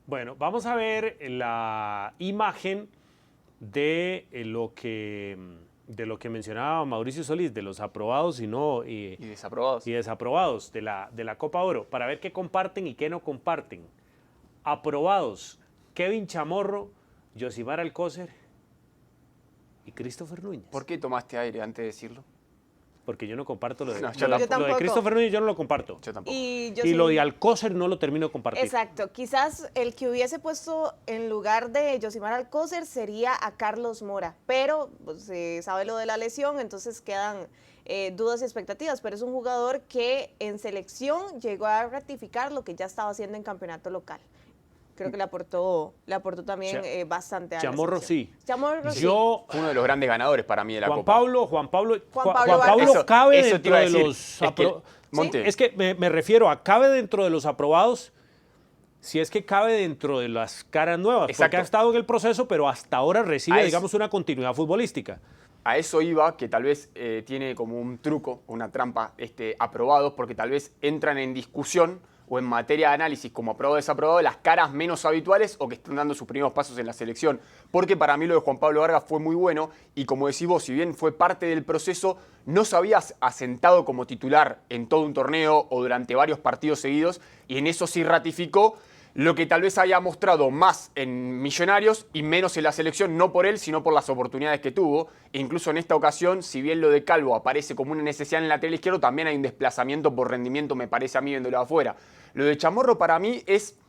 Bueno, vamos a ver la imagen de lo que mencionaba Mauricio Solís, de los aprobados y desaprobados. y desaprobados de la Copa Oro, para ver qué comparten y qué no comparten. Aprobados: Kevin Chamorro, Yosimar Alcócer y Christopher Núñez. ¿Por qué tomaste aire antes de decirlo? Porque yo no comparto lo de, No, yo lo de tampoco. Christopher Núñez, yo no lo comparto. Yo tampoco. Y lo de Alcócer no lo termino de compartir. Exacto. Quizás el que hubiese puesto en lugar de Yosimar Alcócer sería a Carlos Mora, pero pues, se sabe lo de la lesión, entonces quedan dudas y expectativas, pero es un jugador que en selección llegó a ratificar lo que ya estaba haciendo en campeonato local. Creo que le aportó también bastante a Chamorro la selección. sí. Chamorro sí. Yo, Fue uno de los grandes ganadores para mí de la Juan Copa. Pablo Vargas. cabe Eso te dentro iba a de decir. los Es que, Monte, Es que me refiero a cabe dentro de los aprobados, si es que cabe dentro de las caras nuevas, Exacto. porque ha estado en el proceso, pero hasta ahora recibe, A digamos, una continuidad futbolística. a eso iba, que tal vez tiene como un truco, una trampa, aprobados, porque tal vez entran en discusión o en materia de análisis como aprobado o desaprobado las caras menos habituales o que están dando sus primeros pasos en la selección. Porque para mí lo de Juan Pablo Vargas fue muy bueno y como decís vos, si bien fue parte del proceso, no se había asentado como titular en todo un torneo o durante varios partidos seguidos y en eso sí ratificó lo que tal vez haya mostrado más en Millonarios y menos en la selección, no por él, sino por las oportunidades que tuvo. E incluso en esta ocasión, si bien lo de Calvo aparece como una necesidad en el lateral izquierdo, también hay un desplazamiento por rendimiento, me parece a mí, viéndolo de afuera. Lo de Chamorro para mí es,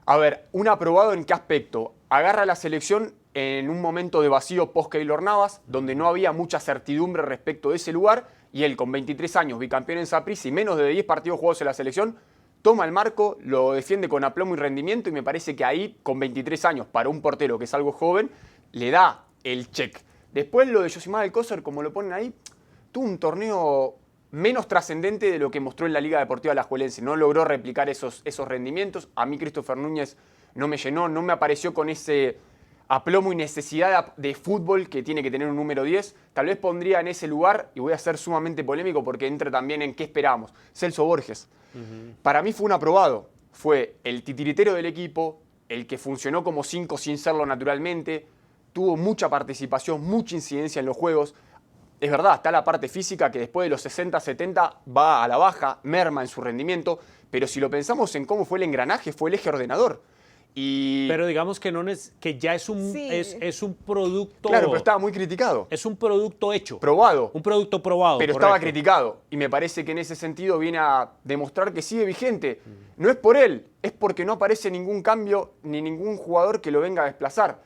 a ver, un aprobado en qué aspecto. Agarra la selección en un momento de vacío post-Keylor Navas, donde no había mucha certidumbre respecto de ese lugar, y él con 23 años, bicampeón en Saprissa y menos de 10 partidos jugados en la selección, toma el marco, lo defiende con aplomo y rendimiento y me parece que ahí, con 23 años, para un portero que es algo joven, le da el check. Después lo de Yosimar Alcócer, como lo ponen ahí, tuvo un torneo menos trascendente de lo que mostró en la Liga Deportiva Alajuelense. No logró replicar esos rendimientos. A mí Christopher Núñez no me llenó, no me apareció con ese aplomo y necesidad de fútbol que tiene que tener un número 10. Tal vez pondría en ese lugar, y voy a ser sumamente polémico porque entra también en qué esperamos, Celso Borges. Para mí fue un aprobado. Fue el titiritero del equipo, el que funcionó como 5 sin serlo naturalmente, tuvo mucha participación, mucha incidencia en los juegos. Es verdad, está la parte física que después de los 60, 70 va a la baja, merma en su rendimiento, pero si lo pensamos en cómo fue el engranaje, fue el eje ordenador. Pero digamos que que ya es un, Sí. es un producto... Claro, pero estaba muy criticado. Es un producto hecho. Probado. Un producto probado, Pero correcto. estaba criticado. Y me parece que en ese sentido viene a demostrar que sigue vigente. No es por él, es porque no aparece ningún cambio ni ningún jugador que lo venga a desplazar.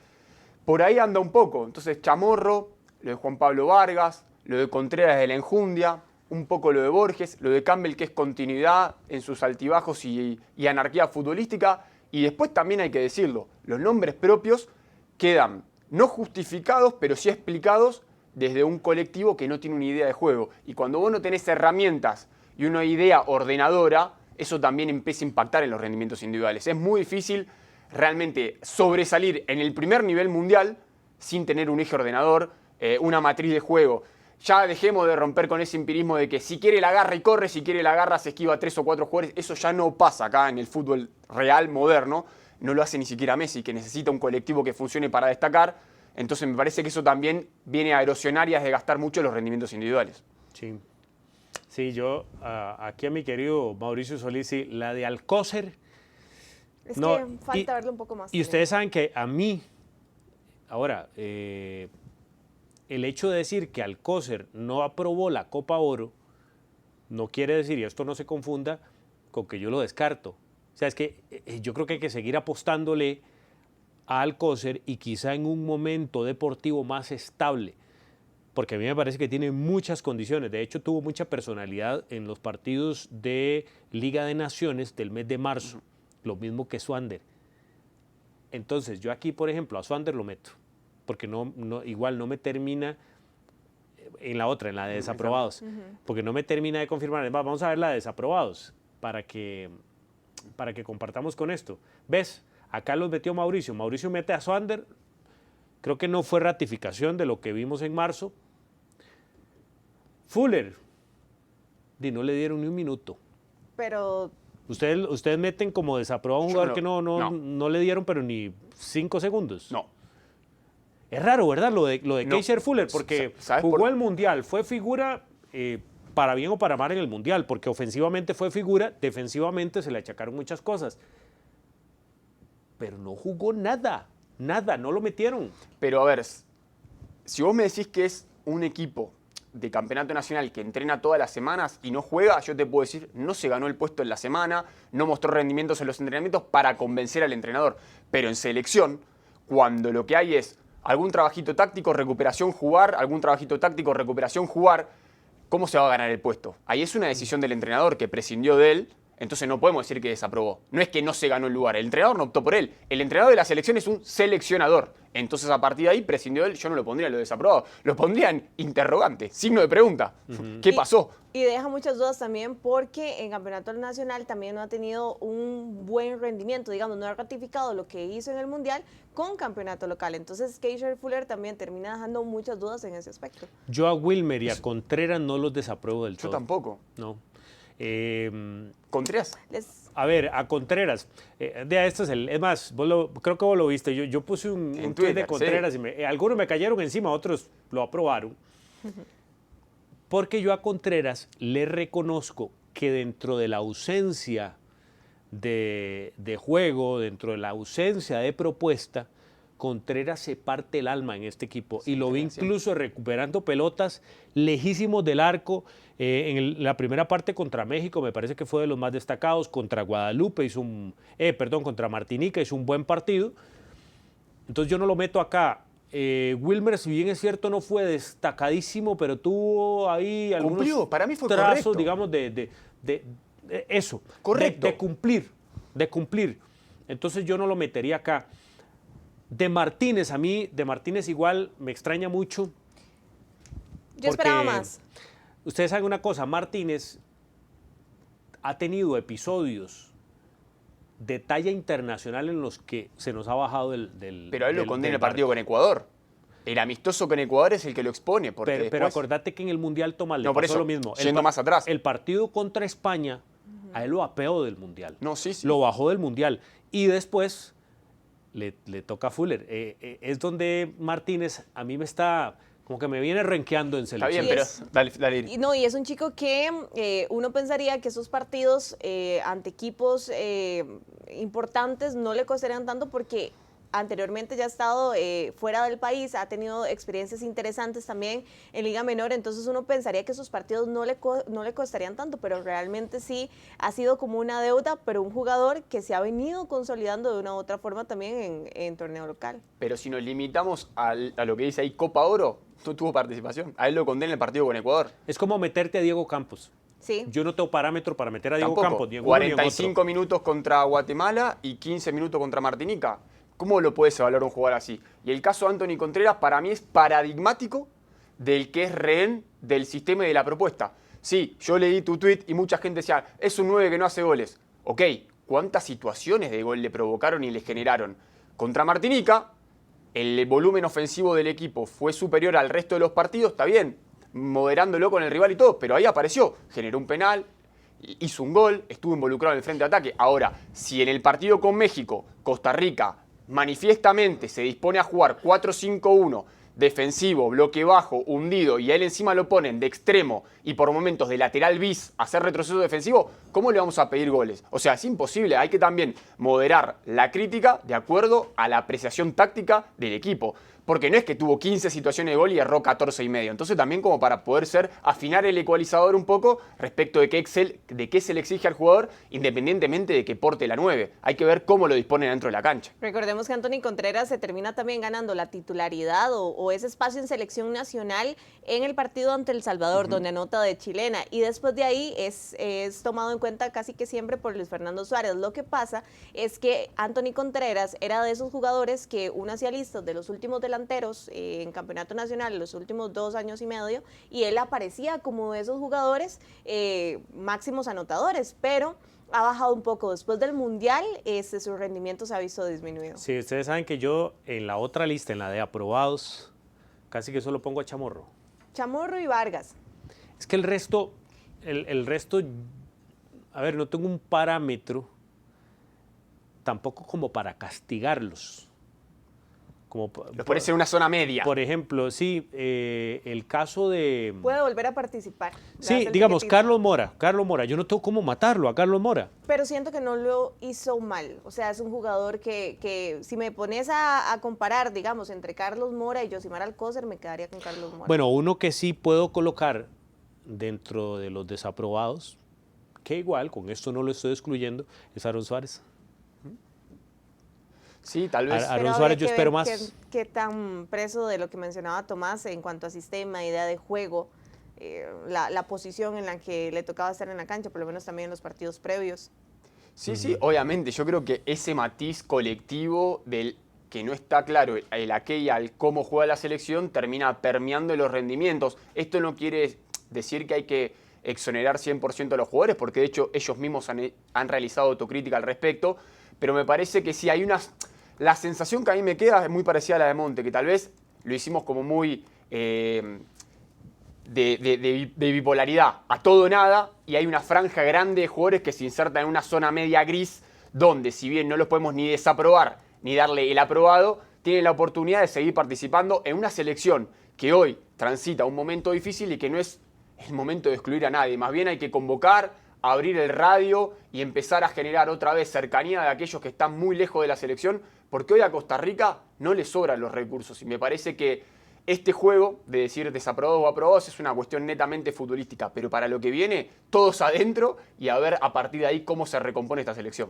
Por ahí anda un poco. Entonces Chamorro, lo de Juan Pablo Vargas, lo de Contreras de la Enjundia, un poco lo de Borges, lo de Campbell, que es continuidad en sus altibajos y anarquía futbolística. Y después también hay que decirlo, los nombres propios quedan no justificados, pero sí explicados desde un colectivo que no tiene una idea de juego. Y cuando vos no tenés herramientas y una idea ordenadora, eso también empieza a impactar en los rendimientos individuales. Es muy difícil realmente sobresalir en el primer nivel mundial sin tener un eje ordenador, una matriz de juego. Ya dejemos de romper con ese empirismo de que si quiere la agarra y corre, si quiere la agarra se esquiva 3 o 4 jugadores. Eso ya no pasa acá en el fútbol real, moderno. No lo hace ni siquiera Messi, que necesita un colectivo que funcione para destacar. Entonces me parece que eso también viene a erosionar y a desgastar mucho los rendimientos individuales. Sí. Sí, yo aquí a mi querido Mauricio Solís, sí, la de Alcócer... Es no, que falta verlo un poco más. Y ustedes saben que a mí, ahora, el hecho de decir que Alcócer no aprobó la Copa Oro no quiere decir, y esto no se confunda, con que yo lo descarto. O sea, es que yo creo que hay que seguir apostándole a Alcócer y quizá en un momento deportivo más estable, porque a mí me parece que tiene muchas condiciones. De hecho, tuvo mucha personalidad en los partidos de Liga de Naciones del mes de marzo, lo mismo que Swander. Entonces, yo aquí, por ejemplo, a Swander lo meto, porque igual no me termina en la otra, en la de desaprobados, porque no me termina de confirmar. Vamos a ver la de desaprobados para que compartamos con esto. ¿Ves? Acá los metió Mauricio. Mauricio mete a Swander. Creo que no fue ratificación de lo que vimos en marzo. Fuller, no le dieron ni un minuto. Pero Ustedes meten como desaprobado a un jugador que no. no le dieron, pero ni 5 segundos. No. Es raro, ¿verdad? Lo de No. Keisher Fuller, porque ¿Sabes jugó por- el Mundial, fue figura para bien o para mal en el Mundial, porque ofensivamente fue figura, defensivamente se le achacaron muchas cosas. Pero no jugó nada, no lo metieron. Pero a ver, si vos me decís que es un equipo de campeonato nacional que entrena todas las semanas y no juega, yo te puedo decir, no se ganó el puesto en la semana, no mostró rendimientos en los entrenamientos para convencer al entrenador. Pero en selección, cuando lo que hay es algún trabajito táctico, recuperación, jugar, algún trabajito táctico, recuperación, jugar, ¿cómo se va a ganar el puesto? Ahí es una decisión del entrenador que prescindió de él. Entonces no podemos decir que desaprobó. No es que no se ganó el lugar, el entrenador no optó por él. El entrenador de la selección es un seleccionador. Entonces a partir de ahí prescindió de él, yo no lo pondría en lo desaprobado. Lo pondría en interrogante, signo de pregunta. ¿Qué pasó? Y deja muchas dudas también porque en Campeonato Nacional también no ha tenido un buen rendimiento, digamos, no ha ratificado lo que hizo en el Mundial con Campeonato Local. Entonces Keisher Fuller también termina dejando muchas dudas en ese aspecto. Yo a Wilmer y a Contreras no los desapruebo del Yo todo. tampoco. No. ¿Contreras? A ver, a Contreras. Es más, creo que vos lo viste. Yo puse un En tweet de Twitter, Contreras sí. y algunos me cayeron encima, otros lo aprobaron. Porque yo a Contreras le reconozco que dentro de la ausencia de juego, dentro de la ausencia de propuesta, Contreras se parte el alma en este equipo. Sí, Y lo vi siempre. incluso recuperando pelotas lejísimos del arco. La primera parte contra México me parece que fue de los más destacados. Contra Guadalupe contra Martinica hizo un buen partido. Entonces yo no lo meto acá. Wilmer, si bien es cierto, no fue destacadísimo, pero tuvo ahí algunos Cumplió, para mí fue trazos, correcto. digamos, de eso. Correcto. De cumplir. Entonces yo no lo metería acá. De Martínez, a mí, de Martínez igual me extraña mucho. Yo esperaba porque más. Ustedes saben una cosa, Martínez ha tenido episodios de talla internacional en los que se nos ha bajado del Pero a él lo condena del el partido barco. con Ecuador. El amistoso con Ecuador es el que lo expone. Porque Pero después- acordate que en el Mundial Tomás le No, por pasó eso, lo mismo. yendo más atrás. El partido contra España, a él lo apeó del Mundial. No, sí. Lo bajó del Mundial. Y después le toca a Fuller. Es donde Martínez a mí como que me viene renqueando en Está selección. bien, Y pero es- dale. Y es un chico que uno pensaría que esos partidos ante equipos importantes no le costarían tanto porque anteriormente ya ha estado fuera del país, ha tenido experiencias interesantes también en Liga Menor, entonces uno pensaría que esos partidos no le costarían tanto, pero realmente sí ha sido como una deuda, pero un jugador que se ha venido consolidando de una u otra forma también en torneo local. Pero si nos limitamos a lo que dice ahí Copa Oro, no tuvo participación. A él lo condena el partido con Ecuador. Es como meterte a Diego Campos. Sí. Yo no tengo parámetro para meter a Diego Tampoco. Campos, ni en uno ni en 45 otro. minutos contra Guatemala y 15 minutos contra Martinica. ¿Cómo lo puedes evaluar un jugador así? Y el caso de Anthony Contreras para mí es paradigmático del que es rehén del sistema y de la propuesta. Sí, yo leí tu tweet y mucha gente decía, es un 9 que no hace goles. Ok, ¿cuántas situaciones de gol le provocaron y le generaron? Contra Martinica, el volumen ofensivo del equipo fue superior al resto de los partidos, está bien, moderándolo con el rival y todo, pero ahí apareció, generó un penal, hizo un gol, estuvo involucrado en el frente de ataque. Ahora, si en el partido con México, Costa Rica manifiestamente se dispone a jugar 4-5-1, defensivo, bloque bajo, hundido, y a él encima lo ponen de extremo y por momentos de lateral bis a hacer retroceso defensivo, ¿cómo le vamos a pedir goles? O sea, es imposible, hay que también moderar la crítica de acuerdo a la apreciación táctica del equipo. Porque no es que tuvo 15 situaciones de gol y erró 14 y medio. Entonces también como para poder afinar el ecualizador un poco respecto de qué se le exige al jugador, independientemente de que porte la 9. Hay que ver cómo lo dispone dentro de la cancha. Recordemos que Anthony Contreras se termina también ganando la titularidad o ese espacio en selección nacional en el partido ante El Salvador, donde anota de chilena. Y después de ahí es tomado en cuenta casi que siempre por Luis Fernando Suárez. Lo que pasa es que Anthony Contreras era de esos jugadores que uno hacía listas de los últimos delanteros en Campeonato Nacional los últimos 2 años y medio, y él aparecía como de esos jugadores máximos anotadores, pero ha bajado un poco. Después del Mundial, su rendimiento se ha visto disminuido. Sí, ustedes saben que yo en la otra lista, en la de aprobados, casi que solo pongo a Chamorro. Chamorro y Vargas. Es que el resto a ver, no tengo un parámetro tampoco como para castigarlos. Los pones en una zona media. Por ejemplo, sí, el caso de... Puede volver a participar. Sí, digamos, Carlos Mora, yo no tengo cómo matarlo a Carlos Mora. Pero siento que no lo hizo mal. O sea, es un jugador que si me pones a comparar, digamos, entre Carlos Mora y Yosimar Alcócer, me quedaría con Carlos Mora. Bueno, uno que sí puedo colocar dentro de los desaprobados, que igual, con esto no lo estoy excluyendo, es Aaron Suárez. Sí, tal vez. Aaron Suárez yo espero más. ¿Qué tan preso de lo que mencionaba Tomás en cuanto a sistema, idea de juego, la posición en la que le tocaba estar en la cancha, por lo menos también en los partidos previos? Sí, sí, obviamente. Yo creo que ese matiz colectivo del que no está claro el a qué y al cómo juega la selección termina permeando los rendimientos. Esto no quiere decir que hay que exonerar 100% a los jugadores, porque de hecho ellos mismos han realizado autocrítica al respecto, pero me parece que sí hay unas... La sensación que a mí me queda es muy parecida a la de Monte, que tal vez lo hicimos como muy de bipolaridad, a todo o nada, y hay una franja grande de jugadores que se insertan en una zona media gris, donde si bien no los podemos ni desaprobar ni darle el aprobado, tienen la oportunidad de seguir participando en una selección que hoy transita un momento difícil y que no es el momento de excluir a nadie. Más bien hay que convocar, abrir el radio y empezar a generar otra vez cercanía de aquellos que están muy lejos de la selección, porque hoy a Costa Rica no le sobran los recursos y me parece que este juego de decir desaprobados o aprobados es una cuestión netamente futbolística, pero para lo que viene, todos adentro y a ver a partir de ahí cómo se recompone esta selección.